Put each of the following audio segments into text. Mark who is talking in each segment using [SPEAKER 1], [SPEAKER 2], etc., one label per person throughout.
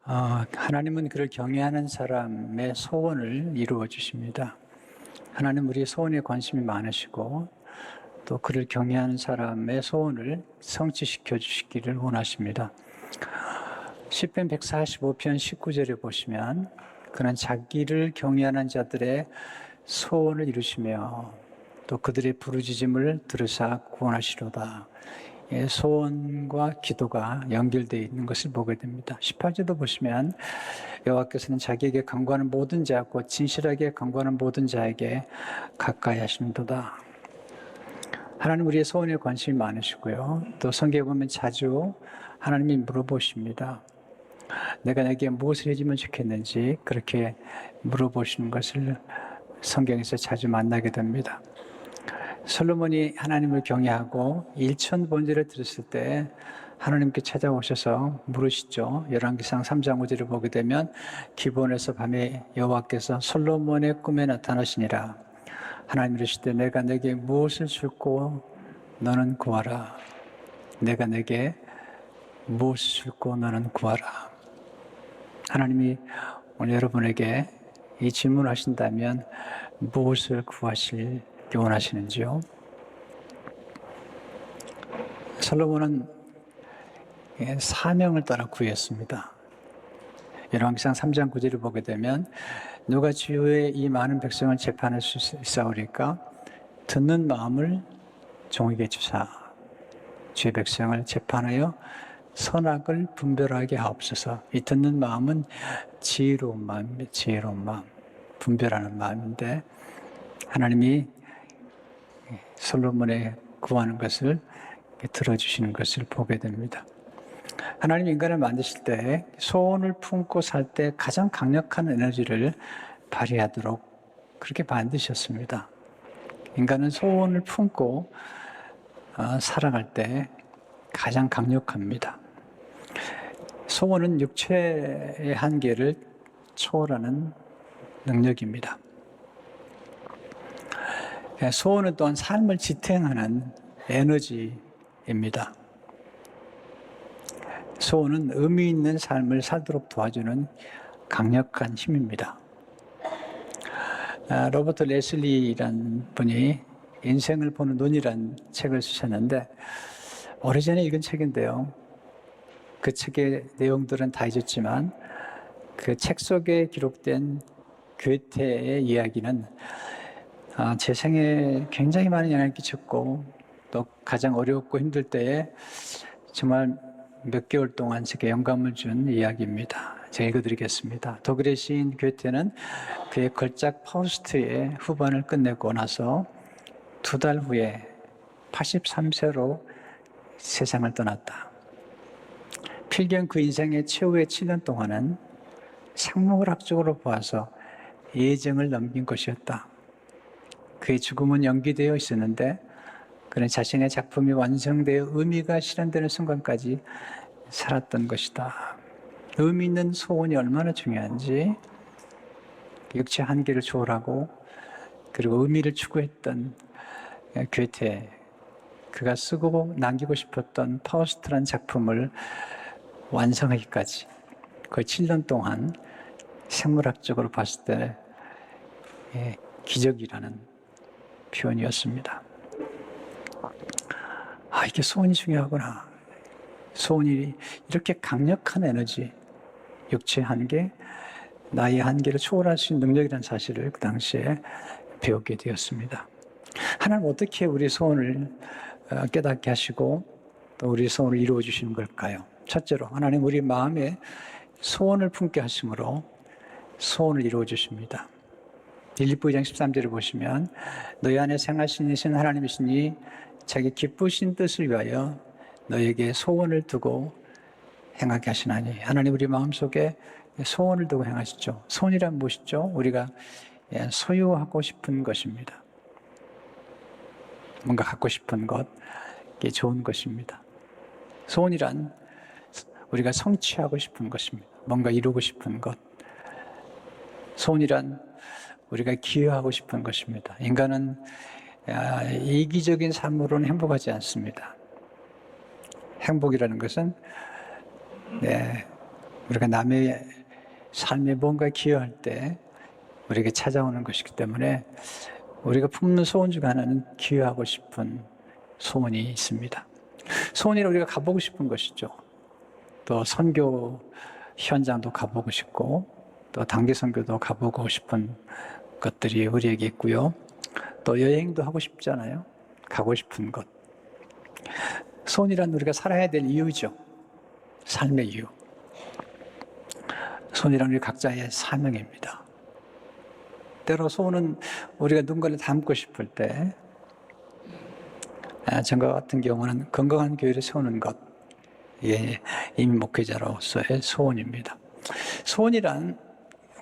[SPEAKER 1] 하나님은 그를 경외하는 사람의 소원을 이루어 주십니다. 하나님 우리의 소원에 관심이 많으시고 또 그를 경외하는 사람의 소원을 성취시켜 주시기를 원하십니다. 시편 145편 19절에 보시면 그는 자기를 경외하는 자들의 소원을 이루시며 또 그들의 부르짖음을 들으사 구원하시로다. 소원과 기도가 연결되어 있는 것을 보게 됩니다. 18절도 보시면 여호와께서는 자기에게 간구하는 모든 자, 곧 진실하게 간구하는 모든 자에게 가까이 하시는도다. 하나님 우리의 소원에 관심이 많으시고요. 또 성경에 보면 자주 하나님이 물어보십니다. 내가 내게 무엇을 해주면 좋겠는지 그렇게 물어보시는 것을 성경에서 자주 만나게 됩니다. 솔로몬이 하나님을 경외하고 일천번제를 드렸을 때 하나님께 찾아오셔서 물으시죠. 열왕기상 3장 5절을 보게 되면 기브온에서 밤에 여호와께서 솔로몬의 꿈에 나타나시니라. 하나님 이르시되 내가 내게 무엇을 줄고 너는 구하라. 내가 내게 무엇을 줄고 너는 구하라. 하나님이 오늘 여러분에게 이 질문을 하신다면 무엇을 구하실 원하시는지요? 솔로몬은 사명을 따라 구했습니다. 열왕기상 3장 9절을 보게 되면 누가 주의 이 많은 백성을 재판할 수 있사오리까? 듣는 마음을 종에게 주사 주의 백성을 재판하여 선악을 분별하게 하옵소서. 이 듣는 마음은 지혜로운 마음입니다. 지혜로운 마음, 분별하는 마음인데 하나님이 솔로몬의 구하는 것을 들어주시는 것을 보게 됩니다. 하나님 인간을 만드실 때 소원을 품고 살 때 가장 강력한 에너지를 발휘하도록 그렇게 만드셨습니다. 인간은 소원을 품고 살아갈 때 가장 강력합니다. 소원은 육체의 한계를 초월하는 능력입니다. 소원은 또한 삶을 지탱하는 에너지입니다. 소원은 의미 있는 삶을 살도록 도와주는 강력한 힘입니다. 로버트 레슬리라는 분이 인생을 보는 눈이라는 책을 쓰셨는데 오래전에 읽은 책인데요. 그 책의 내용들은 다 잊었지만 그 책 속에 기록된 괴테의 이야기는 제 생에 굉장히 많은 영향을 끼쳤고 또 가장 어렵고 힘들 때에 정말 몇 개월 동안 제게 영감을 준 이야기입니다. 제가 읽어드리겠습니다. 독일의 시인 괴테는 그의 걸작 파우스트의 후반을 끝내고 나서 2달 후에 83세로 세상을 떠났다. 필경 그 인생의 최후의 7년 동안은 생물학적으로 보아서 예정을 넘긴 것이었다. 그의 죽음은 연기되어 있었는데 그는 자신의 작품이 완성되어 의미가 실현되는 순간까지 살았던 것이다. 의미 있는 소원이 얼마나 중요한지 육체 한계를 초월하고 그리고 의미를 추구했던 괴테, 그가 쓰고 남기고 싶었던 파우스트라는 작품을 완성하기까지 거의 7년 동안 생물학적으로 봤을 때 기적이라는 표현이었습니다. 이게 소원이 중요하구나. 소원이 이렇게 강력한 에너지, 육체의 한계, 나의 한계를 초월할 수 있는 능력이라는 사실을 그 당시에 배우게 되었습니다. 하나님 어떻게 우리 소원을 깨닫게 하시고 또 우리 소원을 이루어 주시는 걸까요? 첫째로 하나님 우리 마음에 소원을 품게 하심으로 소원을 이루어 주십니다. 빌립보 2장 13절을 보시면 너희 안에 생하신 이신 하나님이시니 자기 기쁘신 뜻을 위하여 너에게 소원을 두고 행하게 하시나니. 하나님 우리 마음속에 소원을 두고 행하시죠. 소원이란 무엇이죠? 우리가 소유하고 싶은 것입니다. 뭔가 갖고 싶은 것, 이게 좋은 것입니다. 소원이란 우리가 성취하고 싶은 것입니다. 뭔가 이루고 싶은 것. 소원이란 우리가 기여하고 싶은 것입니다. 인간은 이기적인 삶으로는 행복하지 않습니다. 행복이라는 것은 우리가 남의 삶에 뭔가 기여할 때 우리에게 찾아오는 것이기 때문에 우리가 품는 소원 중 하나는 기여하고 싶은 소원이 있습니다. 소원이라 우리가 가보고 싶은 것이죠. 또 선교 현장도 가보고 싶고 또 단기 선교도 가보고 싶은 것들이 우리에게 있고요. 또 여행도 하고 싶잖아요. 가고 싶은 것. 소원이란 우리가 살아야 될 이유죠. 삶의 이유. 소원이란 우리 각자의 사명입니다. 때로 소원은 우리가 누군가를 닮고 싶을 때, 저와 같은 경우는 건강한 교회를 세우는 것, 예, 이민 목회자로서의 소원입니다. 소원이란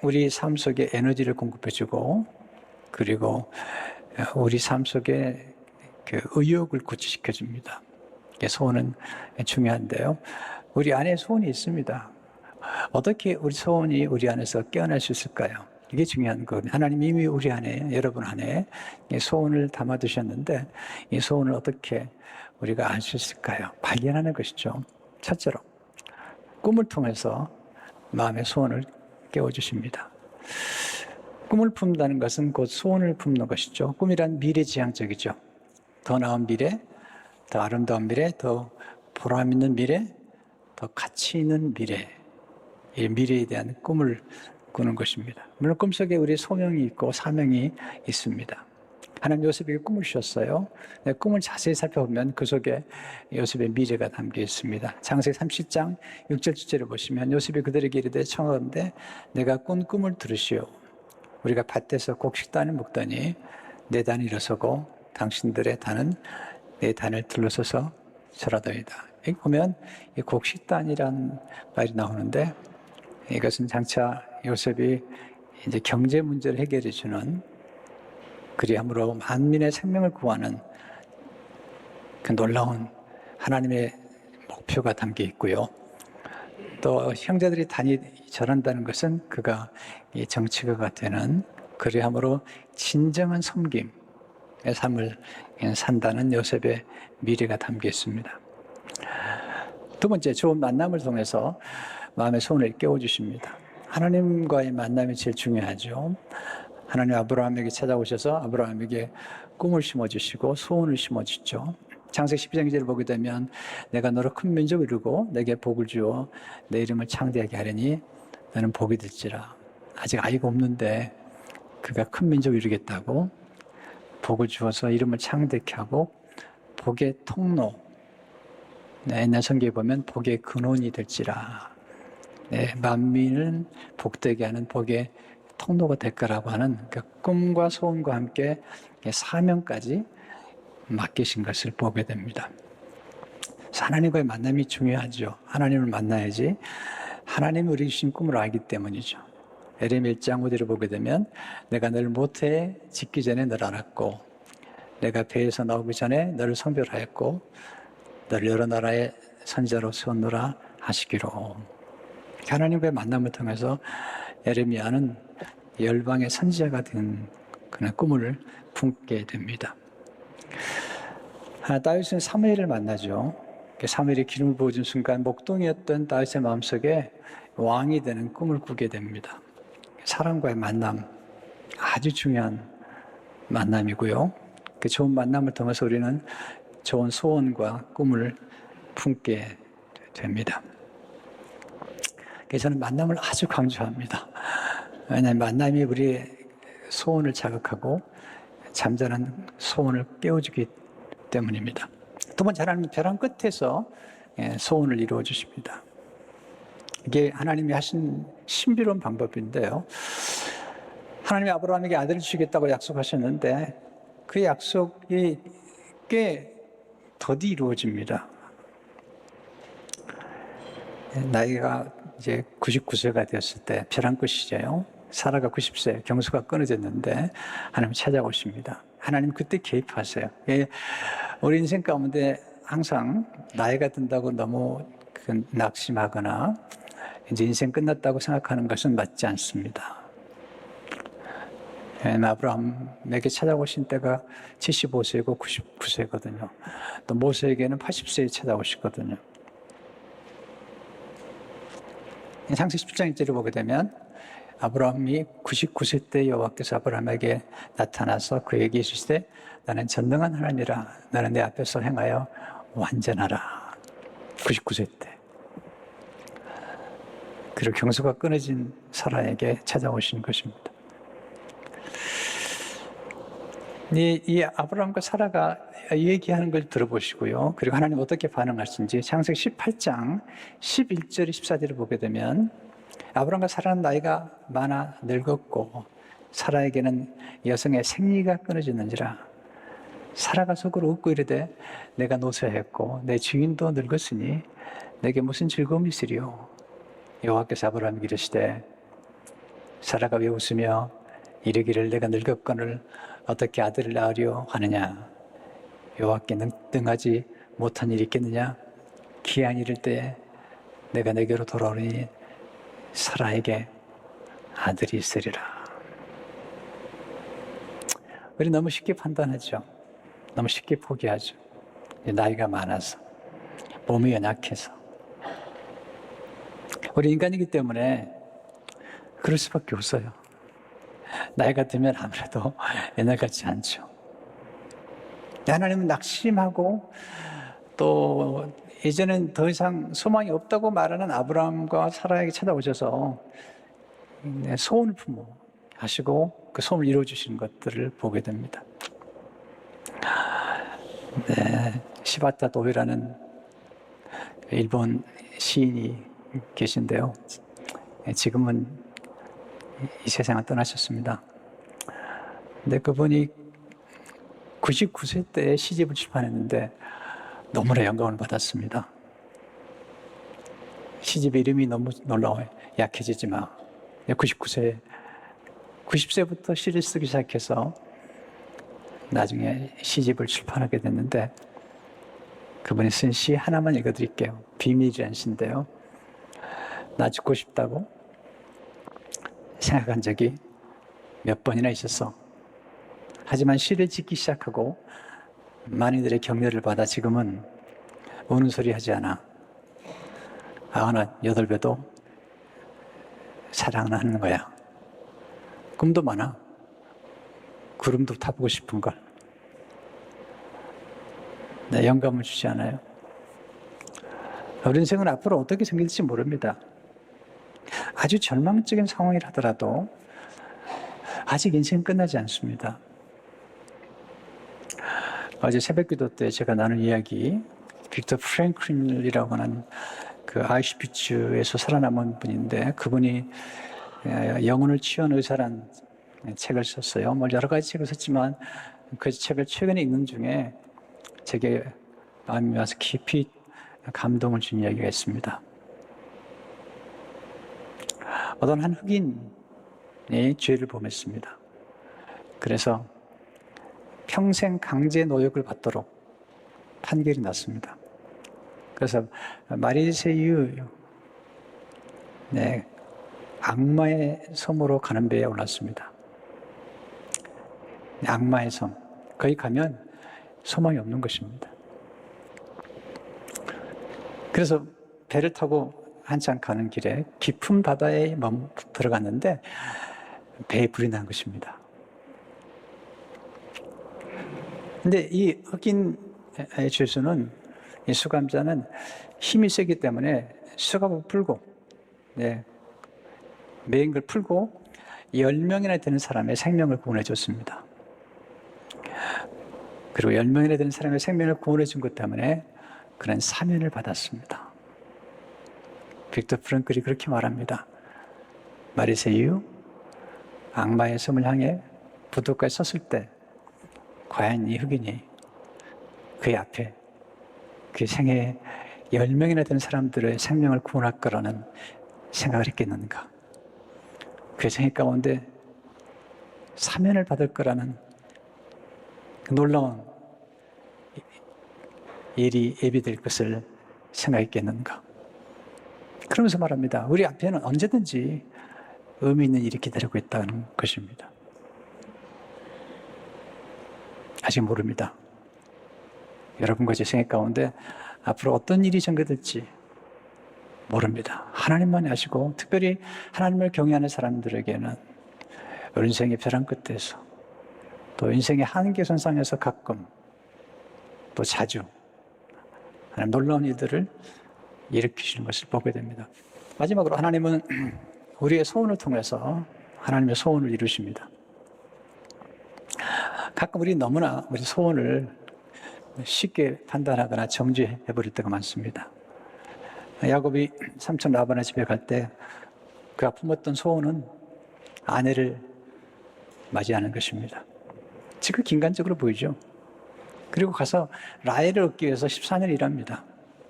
[SPEAKER 1] 우리 삶 속에 에너지를 공급해주고, 그리고 우리 삶 속에 그 의욕을 고취시켜줍니다. 소원은 중요한데요. 우리 안에 소원이 있습니다. 어떻게 우리 소원이 우리 안에서 깨어날 수 있을까요? 이게 중요한 거거든요. 하나님 이미 우리 안에, 여러분 안에 소원을 담아두셨는데 이 소원을 어떻게 우리가 알 수 있을까요? 발견하는 것이죠. 첫째로 꿈을 통해서 마음의 소원을 깨워주십니다. 꿈을 품다는 것은 곧 소원을 품는 것이죠. 꿈이란 미래지향적이죠. 더 나은 미래, 더 아름다운 미래, 더 보람 있는 미래, 더 가치 있는 미래. 이 미래에 대한 꿈을 꾸는 것입니다. 물론 꿈속에 우리의 소명이 있고 사명이 있습니다. 하나님 요셉에게 꿈을 주셨어요. 꿈을 자세히 살펴보면 그 속에 요셉의 미래가 담겨 있습니다. 창세기 30장 6절 7절을 보시면 요셉이 그들에게 이르되 청하건대 내가 꾼 꿈을 들으시오. 우리가 밭에서 곡식단을 먹더니 내 단이 일어서고 당신들의 단은 내 단을 둘러서서 절하더이다. 여기 보면 이 곡식단이란 말이 나오는데 이것은 장차 요셉이 이제 경제 문제를 해결해 주는 그리함으로 만민의 생명을 구하는 그 놀라운 하나님의 목표가 담겨 있고요. 또 형제들이 단이 절한다는 것은 그가 이 정치가가 되는 그리함으로 진정한 섬김의 삶을 산다는 요셉의 미래가 담겨 있습니다. 두 번째, 좋은 만남을 통해서 마음의 소원을 깨워주십니다. 하나님과의 만남이 제일 중요하죠. 하나님 아브라함에게 찾아오셔서 아브라함에게 꿈을 심어주시고 소원을 심어주죠. 창세기 12장 2절을 보게 되면 내가 너로 큰 민족을 이루고 내게 복을 주어 내 이름을 창대하게 하려니 너는 복이 될지라. 아직 아이가 없는데 그가 큰 민족을 이루겠다고 복을 주어서 이름을 창대케 하고 복의 통로, 옛날 성경에 보면 복의 근원이 될지라. 만민을 복되게 하는 복의 통로가 될 거라고 하는 그 꿈과 소원과 함께 사명까지 맡기신 것을 보게 됩니다. 하나님과의 만남이 중요하죠. 하나님을 만나야지 하나님이 우리 주신 꿈을 알기 때문이죠. 에레미야 1장 5절을 보게 되면 내가 너를 모태에 짓기 전에 너를 알았고 내가 배에서 나오기 전에 너를 성별하였고 너를 여러 나라의 선지자로 세웠노라 하시기로. 하나님과의 만남을 통해서 에레미야는 열방의 선지자가 된 그런 꿈을 품게 됩니다. 다윗은 사무엘을 만나죠. 사무엘이 기름을 부어준 순간 목동이었던 다윗의 마음속에 왕이 되는 꿈을 꾸게 됩니다. 사람과의 만남, 아주 중요한 만남이고요. 그 좋은 만남을 통해서 우리는 좋은 소원과 꿈을 품게 됩니다. 그래서 저는 만남을 아주 강조합니다. 왜냐하면 만남이 우리의 소원을 자극하고 잠자는 소원을 깨워주기 때문입니다. 두 번째, 하나님은 벼랑 끝에서 소원을 이루어 주십니다. 이게 하나님이 하신 신비로운 방법인데요. 하나님이 아브라함에게 아들을 주시겠다고 약속하셨는데 그 약속이 꽤 더디 이루어집니다. 나이가 이제 99세가 되었을 때 벼랑 끝이죠. 사라가 90세, 경수가 끊어졌는데 하나님 찾아오십니다. 하나님 그때 개입하세요. 우리 인생 가운데 항상 나이가 든다고 너무 낙심하거나 이제 인생 끝났다고 생각하는 것은 맞지 않습니다. 아브라함에게 찾아오신 때가 75세고 99세거든요. 또 모세에게는 80세에 찾아오시거든요. 창세기 10장 1절을 보게 되면 아브라함이 99세 때 여호와께서 아브라함에게 나타나서 그에게 이르시되 나는 전능한 하나님이라 나는 내 앞에서 행하여 완전하라. 99세 때. 그리고 경수가 끊어진 사라에게 찾아오신 것입니다. 이 아브라함과 사라가 얘기하는 걸 들어보시고요. 그리고 하나님 어떻게 반응하시는지 창세기 18장 11절 14절을 보게 되면 아브라함과 사라는 나이가 많아 늙었고 사라에게는 여성의 생리가 끊어졌는지라 사라가 속으로 웃고 이르되 내가 노쇠했고 내 주인도 늙었으니 내게 무슨 즐거움이 있으리요. 여호와께서 아브라함에게 이르시되 사라가 왜 웃으며 이르기를 내가 늙었거늘 어떻게 아들을 낳으려 하느냐. 여호와께 능하지 못한 일이 있겠느냐. 기한이 이를 때 내가 내게로 돌아오니 사라에게 아들이 있으리라. 우리 너무 쉽게 판단하죠. 너무 쉽게 포기하죠. 나이가 많아서, 몸이 연약해서. 우리 인간이기 때문에 그럴 수밖에 없어요. 나이가 들면 아무래도 옛날 같지 않죠. 하나님은 낙심하고 또 이제는 더 이상 소망이 없다고 말하는 아브라함과 사라에게 찾아오셔서 소원을 품어하시고 그 소원을 이루어주시는 것들을 보게 됩니다. 네, 시바타 도요라는 일본 시인이 계신데요. 지금은 이 세상을 떠나셨습니다. 근데 그분이 99세 때 시집을 출판했는데 너무나 영감을 받았습니다. 시집 이름이 너무 놀라워요. 약해지지 마. 90세부터 시를 쓰기 시작해서 나중에 시집을 출판하게 됐는데 그분이 쓴 시 하나만 읽어드릴게요. 비밀이라는 시인데요. 나 죽고 싶다고 생각한 적이 몇 번이나 있었어. 하지만 시를 짓기 시작하고 많은 이들의 격려를 받아 지금은 우는 소리 하지 않아. 98배도 사랑을 하는 거야. 꿈도 많아. 구름도 타보고 싶은 걸. 네, 영감을 주지 않아요. 우리 인생은 앞으로 어떻게 생길지 모릅니다. 아주 절망적인 상황이라 하더라도 아직 인생은 끝나지 않습니다. 어제 새벽기도 때 제가 나눈 이야기, 빅터 프랭클린이라고 하는 그 아우슈비츠에서 살아남은 분인데 그분이 영혼을 취한 의사란 책을 썼어요. 여러 가지 책을 썼지만 그 책을 최근에 읽는 중에 제게 마음이 와서 깊이 감동을 준 이야기가 있습니다. 어떤 한 흑인이 죄를 범했습니다. 그래서 평생 강제 노역을 받도록 판결이 났습니다. 그래서 마리세유, 악마의 섬으로 가는 배에 올랐습니다. 악마의 섬. 거기 가면 소망이 없는 것입니다. 그래서 배를 타고 한참 가는 길에 깊은 바다에 들어갔는데 배에 불이 난 것입니다. 근데 이 흑인의 죄수는, 이 수감자는 힘이 세기 때문에 수갑을 풀고, 매인 걸 풀고 10명이나 되는 사람의 생명을 구원해 줬습니다. 그리고 10명이나 되는 사람의 생명을 구원해 준 것 때문에 그는 사면을 받았습니다. 빅터 프랭클이 그렇게 말합니다. 마리세유, 악마의 섬을 향해 부둣가에 섰을 때 과연 이 흑인이 그의 앞에 그 생애 10명이나 되는 사람들의 생명을 구원할 거라는 생각을 했겠는가? 그의 생애 가운데 사면을 받을 거라는 놀라운 일이 예비될 것을 생각했겠는가? 그러면서 말합니다. 우리 앞에는 언제든지 의미 있는 일이 기다리고 있다는 것입니다. 아직 모릅니다. 여러분과 제 생애 가운데 앞으로 어떤 일이 전개될지 모릅니다. 하나님만 아시고 특별히 하나님을 경외하는 사람들에게는 인생의 벼랑 끝에서 또 인생의 한계선상에서 가끔 또 자주 하나님 놀라운 일들을 일으키시는 것을 보게 됩니다. 마지막으로 하나님은 우리의 소원을 통해서 하나님의 소원을 이루십니다. 가끔 우리 너무나 우리 소원을 쉽게 판단하거나 정죄해버릴 때가 많습니다. 야곱이 삼촌 라반의 집에 갈 때 그가 품었던 소원은 아내를 맞이하는 것입니다. 지금 긴간적으로 보이죠. 그리고 가서 라헬을 얻기 위해서 14년 일합니다.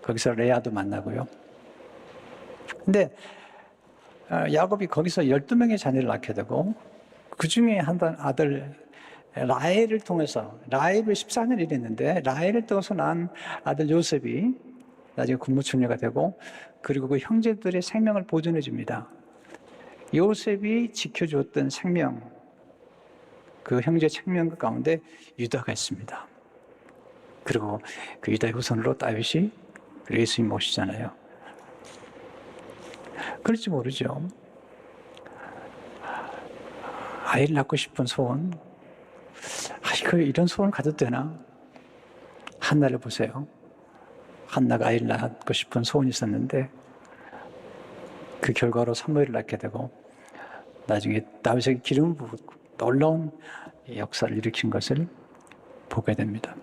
[SPEAKER 1] 거기서 레아도 만나고요. 근데 야곱이 거기서 12명의 자녀를 낳게 되고 그 중에 한 아들 라헬을 통해서 라헬을 14년 일했는데 라헬을 통해서 낳은 아들 요셉이 나중에 국무총리가 되고 그리고 그 형제들의 생명을 보존해 줍니다. 요셉이 지켜주었던 생명, 그 형제 생명 가운데 유다가 있습니다. 그리고 그 유다의 후손으로 다윗이 예수님 모시잖아요. 그럴지 모르죠. 아이를 낳고 싶은 소원, 이런 소원을 가져도 되나? 한나를 보세요. 한나가 아이를 낳고 싶은 소원이 있었는데 그 결과로 사무엘을 낳게 되고 나중에 다윗에게 기름을 부고 놀라운 역사를 일으킨 것을 보게 됩니다.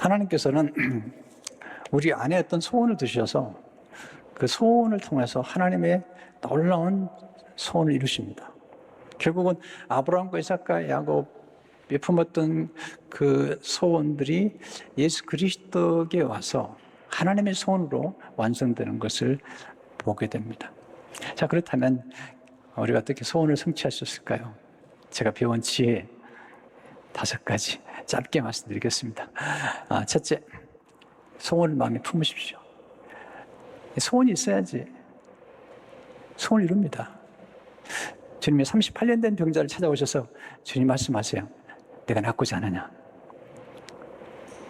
[SPEAKER 1] 하나님께서는 우리 안에 어떤 소원을 두셔서 그 소원을 통해서 하나님의 놀라운 소원을 이루십니다. 결국은 아브라함과 이삭과 야곱이 품었던 그 소원들이 예수 그리스도에게 와서 하나님의 소원으로 완성되는 것을 보게 됩니다. 자, 그렇다면 우리가 어떻게 소원을 성취할 수 있을까요? 제가 배운 지혜 5가지 짧게 말씀드리겠습니다. 첫째, 소원을 마음에 품으십시오. 소원이 있어야지 소원을 이룹니다. 주님이 38년 된 병자를 찾아오셔서 주님 말씀하세요. 내가 낫고자 하느냐?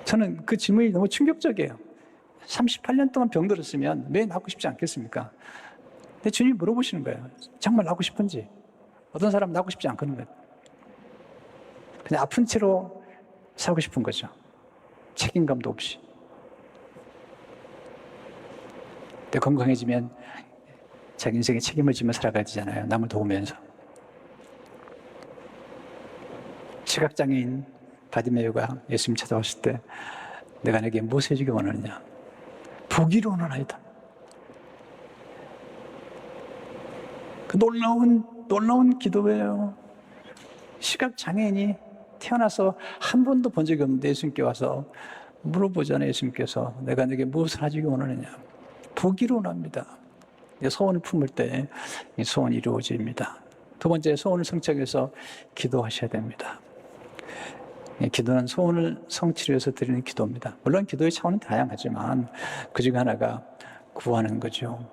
[SPEAKER 1] 저는 그 질문이 너무 충격적이에요. 38년 동안 병들었으면 왜 낫고 싶지 않겠습니까? 근데 주님이 물어보시는 거예요. 정말 낫고 싶은지. 어떤 사람은 낫고 싶지 않거든 거예요. 그냥 아픈 채로 살고 싶은 거죠. 책임감도 없이. 근데 건강해지면 자기 인생에 책임을 지며 살아가야 되잖아요. 남을 도우면서. 시각장애인 바디메오가 예수님 찾아왔을 때 내가 내게 무엇을 해주기 원하느냐? 보기를 원하나이다. 그 놀라운 기도예요. 시각장애인이 태어나서 한 번도 본 적이 없는데 예수님께 와서 물어보잖아요. 예수님께서 내가 내게 무엇을 해주기 원하느냐? 보기를 원합니다. 소원을 품을 때 이 소원이 이루어집니다. 두 번째, 소원을 성취하기 위해서 기도하셔야 됩니다. 기도는 소원을 성취를 위해서 드리는 기도입니다. 물론 기도의 차원은 다양하지만 그 중에 하나가 구하는 거죠.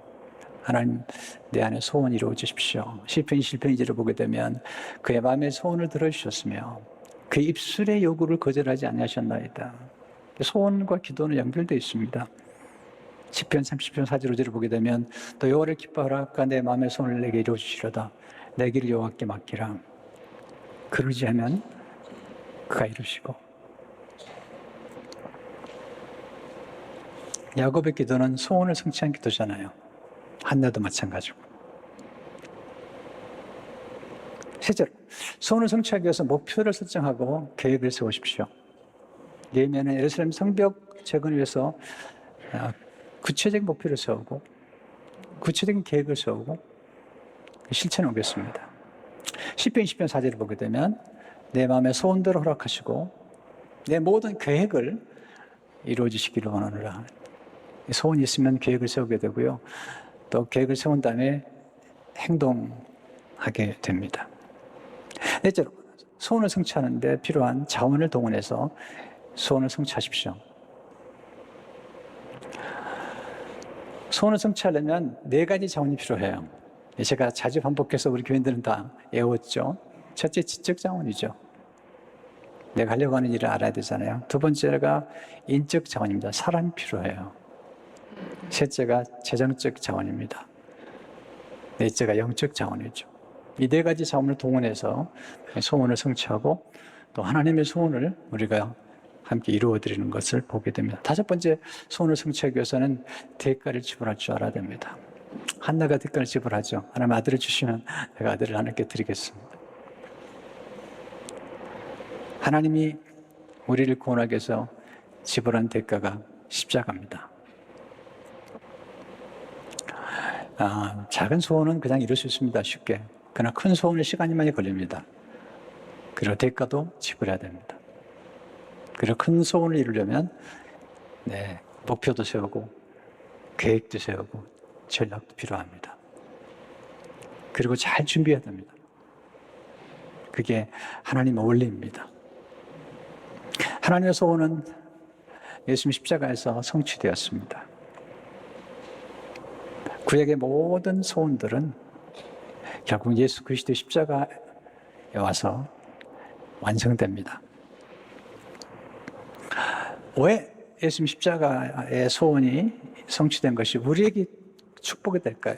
[SPEAKER 1] 하나님, 내 안에 소원이 이루어 주십시오. 시편 1편을 보게 되면 그의 마음의 소원을 들어주셨으며 그의 입술의 요구를 거절하지 아니하셨나이다. 소원과 기도는 연결되어 있습니다. 시편 30편 4절 5절을 보게 되면 또 여호와를 기뻐하라. 그가 내 마음의 소원을 내게 이루어 주시려다. 내 길을 여호와께 맡기라. 그러지 하면 그가 이루시고. 야곱의 기도는 소원을 성취한 기도잖아요. 한나도 마찬가지고. 셋째로, 소원을 성취하기 위해서 목표를 설정하고 계획을 세우십시오. 예레미야는 예루살렘 성벽 재건을 위해서 구체적인 목표를 세우고 구체적인 계획을 세우고 실천해 오겠습니다. 시편 20편 4절을 보게 되면 내 마음의 소원대로 허락하시고 내 모든 계획을 이루어 주시기를 원하노라. 소원이 있으면 계획을 세우게 되고요. 또 계획을 세운 다음에 행동하게 됩니다. 넷째로, 소원을 성취하는 데 필요한 자원을 동원해서 소원을 성취하십시오. 소원을 성취하려면 4가지 자원이 필요해요. 제가 자주 반복해서 우리 교인들은 다 외웠죠. 첫째, 지적 자원이죠. 내가 하려고 하는 일을 알아야 되잖아요. 두 번째가 인적 자원입니다. 사람이 필요해요. 셋째가 재정적 자원입니다. 넷째가 영적 자원이죠. 이 네 가지 자원을 동원해서 소원을 성취하고 또 하나님의 소원을 우리가 함께 이루어드리는 것을 보게 됩니다. 다섯 번째, 소원을 성취하기 위해서는 대가를 지불할 줄 알아야 됩니다. 한나가 대가를 지불하죠. 하나님 아들을 주시면 내가 아들을 하나님께 드리겠습니다. 하나님이 우리를 구원하기 위해서 지불한 대가가 십자가입니다. 작은 소원은 그냥 이룰 수 있습니다. 쉽게. 그러나 큰 소원은 시간이 많이 걸립니다. 그리고 대가도 지불해야 됩니다. 그리고 큰 소원을 이루려면 목표도 세우고 계획도 세우고 전략도 필요합니다. 그리고 잘 준비해야 됩니다. 그게 하나님의 원리입니다. 하나님의 소원은 예수님 십자가에서 성취되었습니다. 구약의 모든 소원들은 결국 예수 그리스도의 십자가에 와서 완성됩니다. 왜 예수님 십자가의 소원이 성취된 것이 우리에게 축복이 될까요?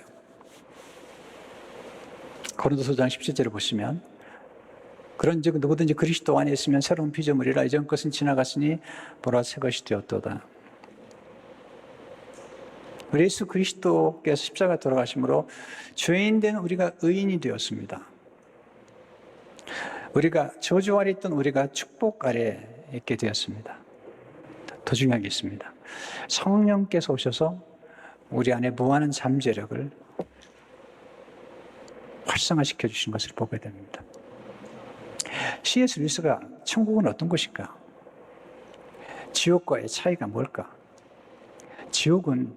[SPEAKER 1] 고린도서 5장 17절을 보시면 그런즉 누구든지 그리스도 안에 있으면 새로운 피조물이라 이전 것은 지나갔으니 보라 새 것이 되었도다. 우리 예수 그리스도께서 십자가 돌아가심으로 죄인된 우리가 의인이 되었습니다. 우리가 저주 아래 있던 우리가 축복 아래 있게 되었습니다. 더 중요한 게 있습니다. 성령께서 오셔서 우리 안에 무한한 잠재력을 활성화시켜 주신 것을 보게 됩니다. C.S. 루이스가 천국은 어떤 곳일까? 지옥과의 차이가 뭘까? 지옥은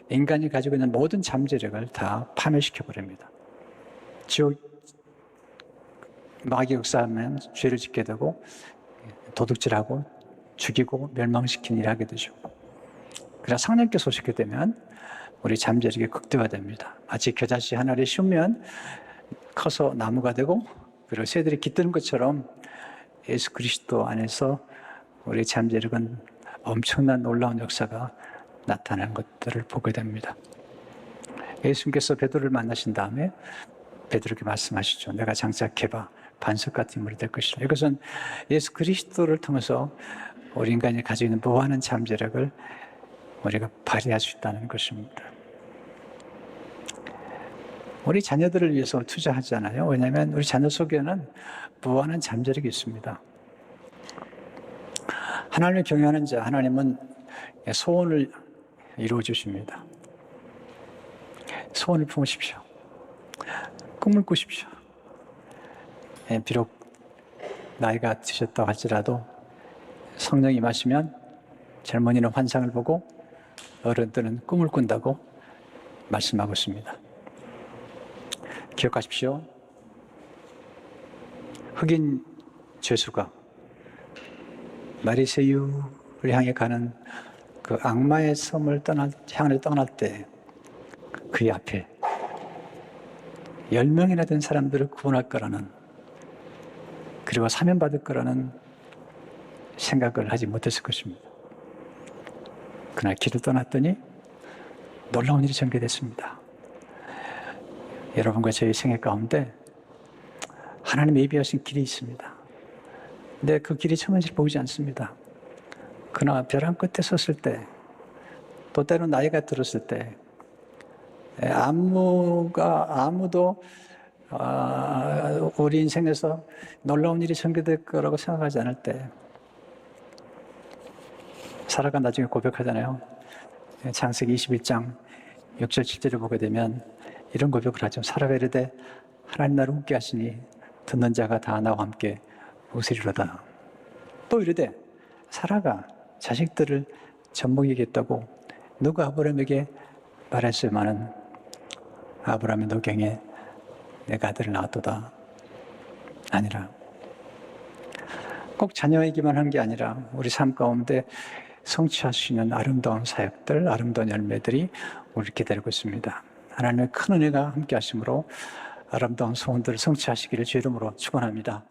[SPEAKER 1] 인간이 가지고 있는 모든 잠재력을 다 파멸시켜 버립니다. 지옥 마귀 역사하면 죄를 짓게 되고 도둑질하고 죽이고 멸망시키는 일을 하게 되죠. 그러나 성령께서 오시게 되면 우리 잠재력이 극대화됩니다. 마치 겨자씨 하나를 씌우면 커서 나무가 되고 그리고 새들이 깃드는 것처럼 예수 그리스도 안에서 우리 잠재력은 엄청난 놀라운 역사가 나타나는 것들을 보게 됩니다. 예수님께서 베드로를 만나신 다음에 베드로에게 말씀하시죠. 내가 장착해봐. 반석 같은 인물이 될 것이다. 이것은 예수 그리스도를 통해서 우리 인간이 가지고 있는 무한한 잠재력을 우리가 발휘할 수 있다는 것입니다. 우리 자녀들을 위해서 투자하잖아요. 왜냐하면 우리 자녀 속에는 무한한 잠재력이 있습니다. 하나님을 경외하는 자, 하나님은 소원을 이루어 주십니다. 소원을 품으십시오. 꿈을 꾸십시오. 비록 나이가 드셨다고 할지라도 성령이 임하시면 젊은이는 환상을 보고 어른들은 꿈을 꾼다고 말씀하고 있습니다. 기억하십시오. 흑인 죄수가 마리세유를 향해 가는 그 악마의 섬을 향을 떠날 때 그의 앞에 10명이나 된 사람들을 구원할 거라는, 그리고 사면받을 거라는 생각을 하지 못했을 것입니다. 그날 길을 떠났더니 놀라운 일이 전개됐습니다. 여러분과 저희 생애 가운데 하나님의 예비하신 길이 있습니다. 근데 그 길이 처음에 보이지 않습니다. 그러나 벼랑 끝에 섰을 때, 또 때로 나이가 들었을 때, 아무도 우리 인생에서 놀라운 일이 전개될 거라고 생각하지 않을 때, 사라가 나중에 고백하잖아요. 창세기 21장 6절 7절을 보게 되면 이런 고백을 하죠. 사라가 이르되 하나님 나를 웃게 하시니 듣는 자가 다 나와 함께 웃으리로다. 또 이르되 사라가 자식들을 젖먹이겠다고 누가 아브라함에게 말했으면은 아브라함의 노경에 내가 아들을 낳았도다. 아니라 꼭 자녀이기만 한 게 아니라 우리 삶 가운데 성취할 수 있는 아름다운 사역들, 아름다운 열매들이 우리를 기다리고 있습니다. 하나님의 큰 은혜가 함께 하심으로 아름다운 소원들을 성취하시기를 주의 이름으로 축원합니다.